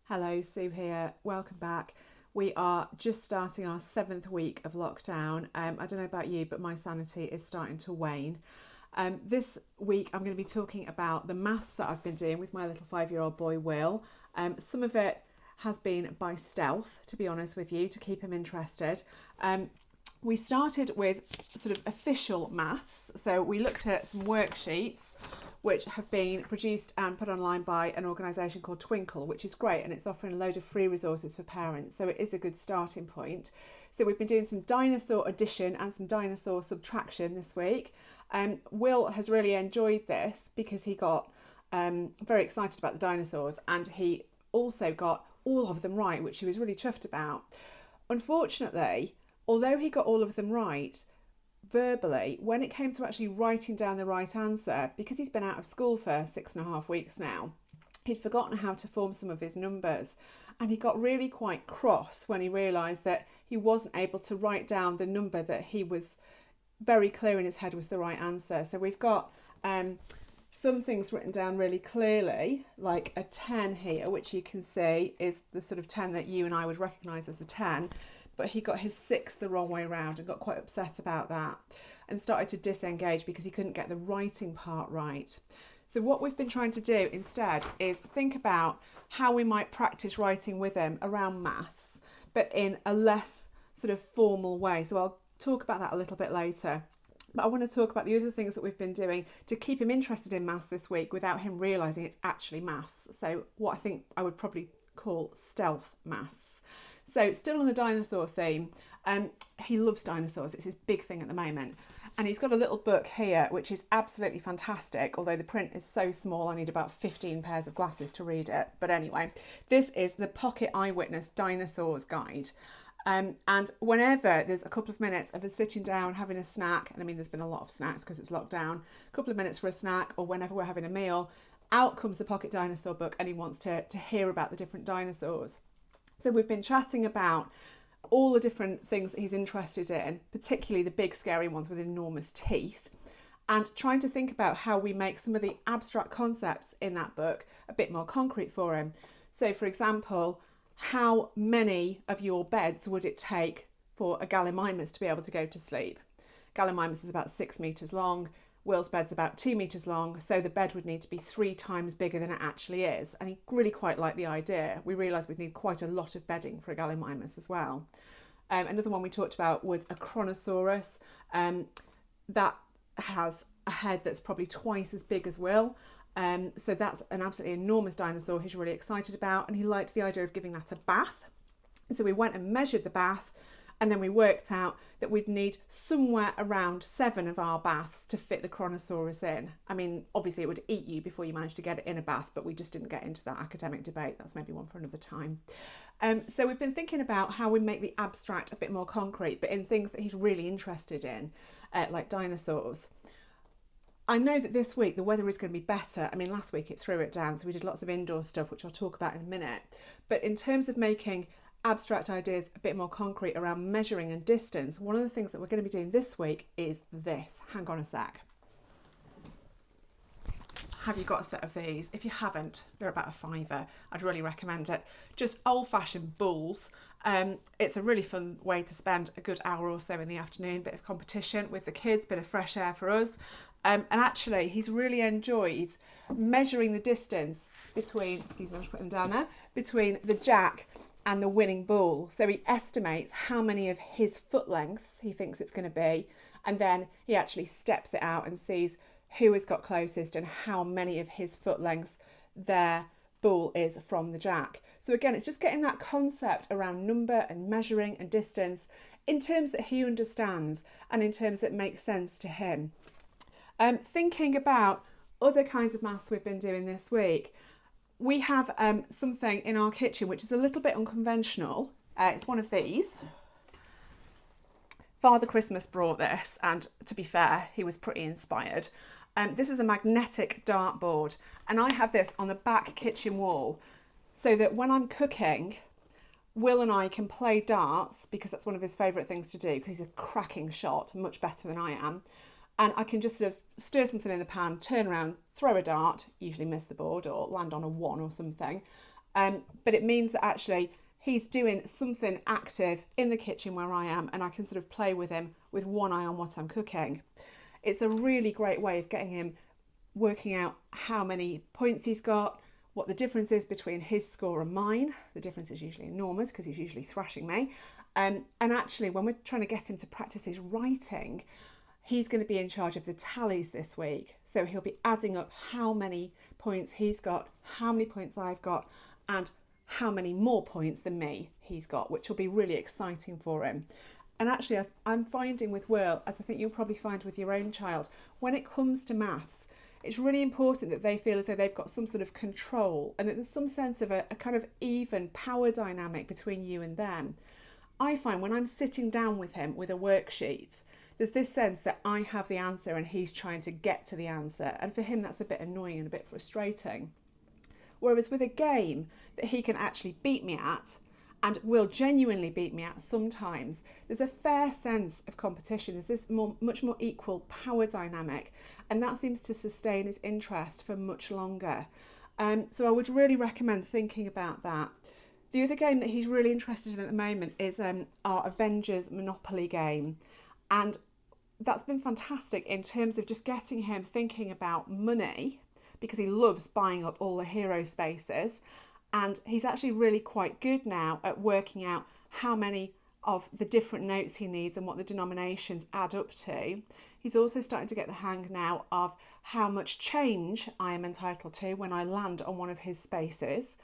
Hello, Sue here. Welcome back. We are just starting our 7th week of lockdown. I don't know about you, but my sanity is starting to wane. This week, I'm going to be talking about the maths that I've been doing with my little 5-year-old boy, Will. Some of it has been by stealth, to be honest with you, to keep him interested. We started with sort of official maths. So we looked at some worksheets which have been produced and put online by an organisation called Twinkle, which is great, and it's offering a load of free resources for parents, so it is a good starting point. So we've been doing some dinosaur addition and some dinosaur subtraction this week. Will has really enjoyed this because he got very excited about the dinosaurs, and he also got all of them right, which he was really chuffed about. Unfortunately, although he got all of them right, verbally, when it came to actually writing down the right answer, because he's been out of school for 6.5 weeks now, he'd forgotten how to form some of his numbers, and he got really quite cross when he realised that he wasn't able to write down the number that he was very clear in his head was the right answer. So we've got some things written down really clearly, like a 10 here, which you can see is the sort of 10 that you and I would recognise as a 10. But he got his 6 the wrong way around and got quite upset about that and started to disengage because he couldn't get the writing part right. So what we've been trying to do instead is think about how we might practice writing with him around maths, but in a less sort of formal way. So I'll talk about that a little bit later. But I want to talk about the other things that we've been doing to keep him interested in maths this week without him realising it's actually maths. So what I think I would probably call stealth maths. So still on the dinosaur theme, he loves dinosaurs. It's his big thing at the moment. And he's got a little book here, which is absolutely fantastic. Although the print is so small, I need about 15 pairs of glasses to read it. But anyway, this is the Pocket Eyewitness Dinosaurs Guide. And whenever there's a couple of minutes of us sitting down, having a snack, and I mean, there's been a lot of snacks because it's locked down, a couple of minutes for a snack, or whenever we're having a meal, out comes the Pocket Dinosaur book, and he wants to hear about the different dinosaurs. So we've been chatting about all the different things that he's interested in, particularly the big scary ones with enormous teeth, and trying to think about how we make some of the abstract concepts in that book a bit more concrete for him. So for example, how many of your beds would it take for a gallimimus to be able to go to sleep? Gallimimus is about 6 metres long. Will's bed's about 2 metres long, so the bed would need to be 3 times bigger than it actually is. And he really quite liked the idea. We realised we'd need quite a lot of bedding for a gallimimus as well. Another one we talked about was a chronosaurus. That has a head that's probably twice as big as Will. So that's an absolutely enormous dinosaur he's really excited about, and he liked the idea of giving that a bath. So we went and measured the bath, and then we worked out that we'd need somewhere around 7 of our baths to fit the Chronosaurus in. I mean, obviously it would eat you before you managed to get it in a bath, but we just didn't get into that academic debate. That's maybe one for another time. So we've been thinking about how we make the abstract a bit more concrete, but in things that he's really interested in, like dinosaurs. I know that this week the weather is going to be better. I mean, last week it threw it down, so we did lots of indoor stuff, which I'll talk about in a minute. But in terms of making abstract ideas a bit more concrete around measuring and distance, one of the things that we're going to be doing this week is this. Hang on a sec. Have you got a set of these? If you haven't, they're about a £5. I'd really recommend it. Just old-fashioned bulls. It's a really fun way to spend a good hour or so in the afternoon, bit of competition with the kids, bit of fresh air for us. And actually, he's really enjoyed measuring the distance between, excuse me, I'll just put them down there, between the jack and the winning bull. So he estimates how many of his foot lengths he thinks it's going to be, and then he actually steps it out and sees who has got closest and how many of his foot lengths their bull is from the jack. So again, it's just getting that concept around number and measuring and distance in terms that he understands and in terms that make sense to him. Thinking about other kinds of maths we've been doing this week, we have something in our kitchen which is a little bit unconventional. It's one of these. Father Christmas brought this, and to be fair, he was pretty inspired. This is a magnetic dartboard, and I have this on the back kitchen wall so that when I'm cooking, Will and I can play darts, because that's one of his favourite things to do, because he's a cracking shot, much better than I am. And I can just sort of stir something in the pan, turn around, throw a dart, usually miss the board or land on a 1 or something, But it means that actually he's doing something active in the kitchen where I am, and I can sort of play with him with one eye on what I'm cooking. It's a really great way of getting him working out how many points he's got, what the difference is between his score and mine. The difference is usually enormous because he's usually thrashing me. And actually, when we're trying to get him to practice his writing, he's going to be in charge of the tallies this week. So he'll be adding up how many points he's got, how many points I've got, and how many more points than me he's got, which will be really exciting for him. And actually, I'm finding with Will, as I think you'll probably find with your own child, when it comes to maths, it's really important that they feel as though they've got some sort of control and that there's some sense of a kind of even power dynamic between you and them. I find when I'm sitting down with him with a worksheet, there's this sense that I have the answer and he's trying to get to the answer. And for him, that's a bit annoying and a bit frustrating. Whereas with a game that he can actually beat me at, and will genuinely beat me at sometimes, there's a fair sense of competition. There's this much more equal power dynamic, and that seems to sustain his interest for much longer. So I would really recommend thinking about that. The other game that he's really interested in at the moment is our Avengers Monopoly game. And that's been fantastic in terms of just getting him thinking about money, because he loves buying up all the hero spaces. And he's actually really quite good now at working out how many of the different notes he needs and what the denominations add up to. He's also starting to get the hang now of how much change I am entitled to when I land on one of his spaces.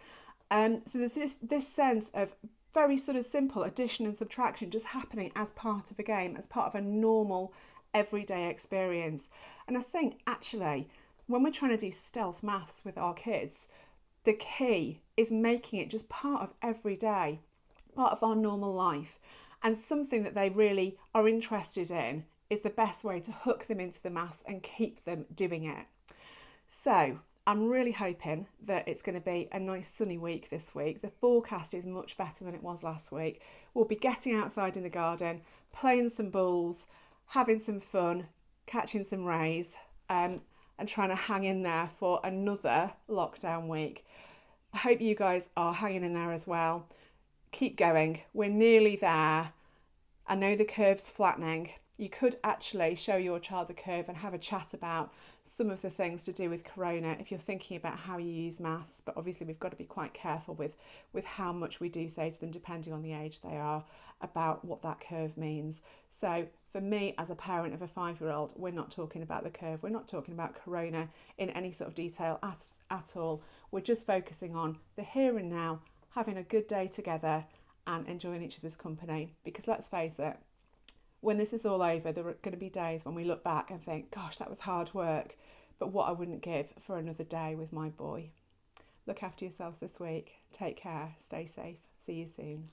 So there's this sense of very sort of simple addition and subtraction just happening as part of a game, as part of a normal everyday experience. And I think actually when we're trying to do stealth maths with our kids, the key is making it just part of every day, part of our normal life. And something that they really are interested in is the best way to hook them into the maths and keep them doing it. So I'm really hoping that it's going to be a nice sunny week this week. The forecast is much better than it was last week. We'll be getting outside in the garden, playing some balls, having some fun, catching some rays, and trying to hang in there for another lockdown week. I hope you guys are hanging in there as well. Keep going. We're nearly there. I know the curve's flattening. You could actually show your child the curve and have a chat about some of the things to do with Corona if you're thinking about how you use maths. But obviously we've got to be quite careful with how much we do say to them, depending on the age they are, about what that curve means. So for me, as a parent of a 5-year-old, we're not talking about the curve. We're not talking about Corona in any sort of detail at all. We're just focusing on the here and now, having a good day together and enjoying each other's company. Because let's face it, when this is all over, there are going to be days when we look back and think, gosh, that was hard work, but what I wouldn't give for another day with my boy. Look after yourselves this week. Take care. Stay safe. See you soon.